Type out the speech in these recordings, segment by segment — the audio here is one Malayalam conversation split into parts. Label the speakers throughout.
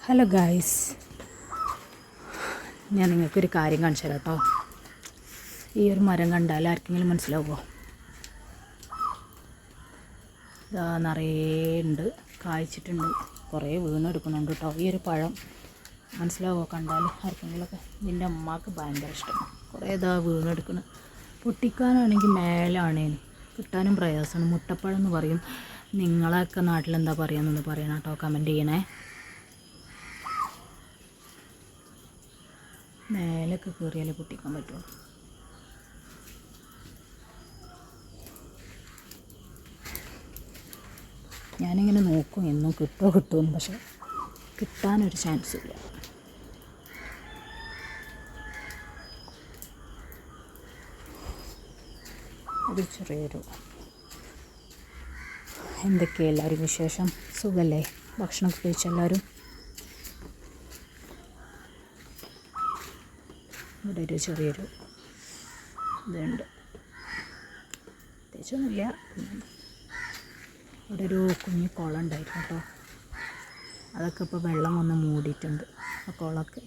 Speaker 1: ഹലോ ഗായ്സ്, ഞാൻ നിങ്ങൾക്കൊരു കാര്യം കാണിച്ചു തരാം കേട്ടോ. ഈ ഒരു മരം കണ്ടാൽ ആർക്കെങ്കിലും മനസ്സിലാവുമോ? ഇതാ നിറയെ ഉണ്ട്, കായ്ച്ചിട്ടുണ്ട്, കുറേ വീണെടുക്കുന്നുണ്ട് കേട്ടോ. ഈ ഒരു പഴം മനസ്സിലാവുമോ കണ്ടാൽ ആർക്കെങ്കിലുമൊക്കെ? ഇതിൻ്റെ അമ്മക്ക് ഭയങ്കര ഇഷ്ടം. കുറേ ഇതാ വീണെടുക്കണം. പൊട്ടിക്കാനാണെങ്കിൽ മേലാണേന്, കിട്ടാനും പ്രയാസമാണ്. മുട്ടപ്പഴം എന്ന് പറയും. നിങ്ങളൊക്കെ നാട്ടിലെന്താ പറയുകയെന്നൊന്ന് പറയണം കേട്ടോ, കമൻറ്റ് ചെയ്യണേ. മേലൊക്കെ കയറിയാലേ പൊട്ടിക്കാൻ പറ്റുള്ളൂ. ഞാനിങ്ങനെ നോക്കും എന്നും കിട്ടുമെന്ന്, പക്ഷെ കിട്ടാനൊരു ചാൻസ് ഇല്ല. ഒരു ചെറിയൊരു എന്തൊക്കെയാണ് എല്ലാവരും വിശേഷം? സുഖമല്ലേ? ഭക്ഷണമൊക്കെ കഴിച്ചെല്ലാവരും? ഇവിടെ ഒരു ചെറിയൊരു ഇതുണ്ട്, പ്രത്യേകിച്ചൊന്നുമില്ല. ഇവിടെ ഒരു കുഞ്ഞു കുളം ഉണ്ടായിരുന്നു കേട്ടോ. അതൊക്കെ ഇപ്പോൾ വെള്ളം വന്ന് മൂടിയിട്ടുണ്ട്. ആ കുളമൊക്കെ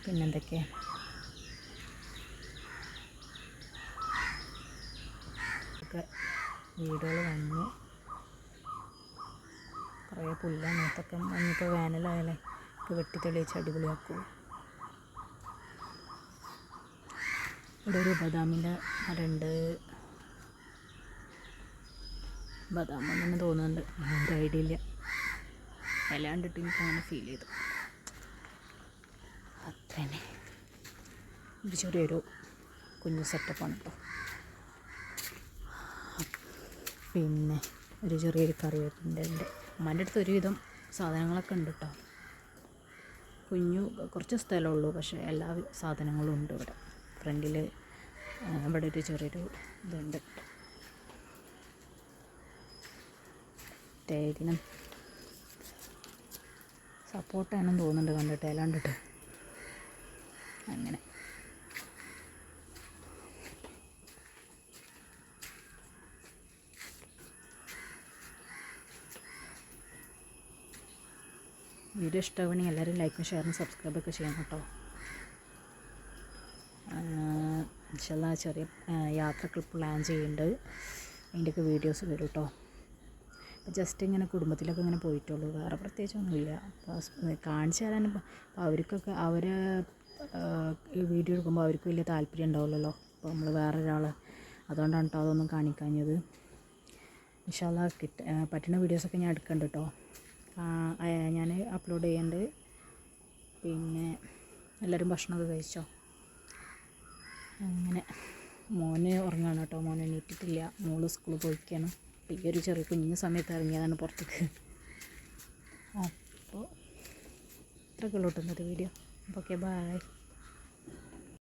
Speaker 1: പിന്നെന്തൊക്കെയാണ്? ഒക്കെ വീടുകൾ വന്നു, കുറേ പുല്ലാണ്. ഇതൊക്കെ ഇനിയിപ്പോൾ വേനലായാലേ ഒക്കെ വെട്ടി തെളിയിച്ച് അടിപൊളിയാക്കും. ഇവിടെ ഒരു ബദാമിൻ്റെ മരമുണ്ട്. ബദാമെന്നു തോന്നുന്നുണ്ട്, ഒരു ഐഡിയ ഇല്ല. ഇല കണ്ടിട്ട് എനിക്ക് അങ്ങനെ ഫീൽ ചെയ്തു. അത്രേനെ ഒരു ചെറിയൊരു കുഞ്ഞു സെറ്റപ്പാണ് കേട്ടോ. പിന്നെ ഒരു ചെറിയൊരു കറിവേപ്പിൻ്റെ ഉണ്ട്. അമ്മേൻ്റെ അടുത്ത് ഒരുവിധം സാധനങ്ങളൊക്കെ ഉണ്ട് കേട്ടോ. കുറച്ച് സ്ഥലമുള്ളൂ, പക്ഷേ എല്ലാ സാധനങ്ങളും ഉണ്ട് ഇവിടെ. ഫ്രണ്ടിൽ ഇവിടെ ഒരു ചെറിയൊരു ഇതുണ്ട്. ഇതിനും സപ്പോർട്ടാണെന്ന് തോന്നുന്നുണ്ട് കണ്ടിട്ട്, ഇല കണ്ടിട്ട്. അങ്ങനെ വീഡിയോ ഇഷ്ടമാണെങ്കിൽ എല്ലാവരും ലൈക്കും ഷെയറും സബ്സ്ക്രൈബൊക്കെ ചെയ്യണം കേട്ടോ. ഇൻഷാല്ലാ ചെറിയ യാത്രകൾ പ്ലാൻ ചെയ്യുന്നുണ്ട്. അതിൻ്റെയൊക്കെ വീഡിയോസ് വരും കേട്ടോ. അപ്പോൾ ജസ്റ്റ് ഇങ്ങനെ കുടുംബത്തിലൊക്കെ ഇങ്ങനെ പോയിട്ടുള്ളൂ, വേറെ പ്രത്യേകിച്ചൊന്നുമില്ല. അപ്പോൾ കാണിച്ചു തരാനും അവർക്കൊക്കെ അവരെ ഈ വീഡിയോ എടുക്കുമ്പോൾ അവർക്ക് വലിയ താല്പര്യം ഉണ്ടാവില്ലല്ലോ. അപ്പോൾ നമ്മൾ വേറൊരാൾ, അതുകൊണ്ടാണ് കേട്ടോ അതൊന്നും കാണിക്കാഞ്ഞത്. ഇൻഷാല്ലാ പറ്റുന്ന വീഡിയോസൊക്കെ ഞാൻ എടുക്കുന്നുണ്ട് കേട്ടോ. ഞാൻ അപ്ലോഡ് ചെയ്യുന്നുണ്ട്. പിന്നെ എല്ലാവരും ഭക്ഷണമൊക്കെ കഴിച്ചോ? അങ്ങനെ മോന് ഉറങ്ങാണ് കേട്ടോ. മോൻ എണീറ്റിട്ടില്ല, മോള് സ്കൂളിൽ പോയിക്കാണ്. അപ്പോൾ ഈ ഒരു ചെറിയ കുഞ്ഞു സമയത്ത് ഇറങ്ങിയതാണ് പുറത്തേക്ക്. അപ്പോൾ ഇത്രയൊക്കെ ഉള്ളൂ കേട്ടോ ഇന്നത്തെ വീഡിയോ. അപ്പോൾ ഓക്കെ, ബൈ.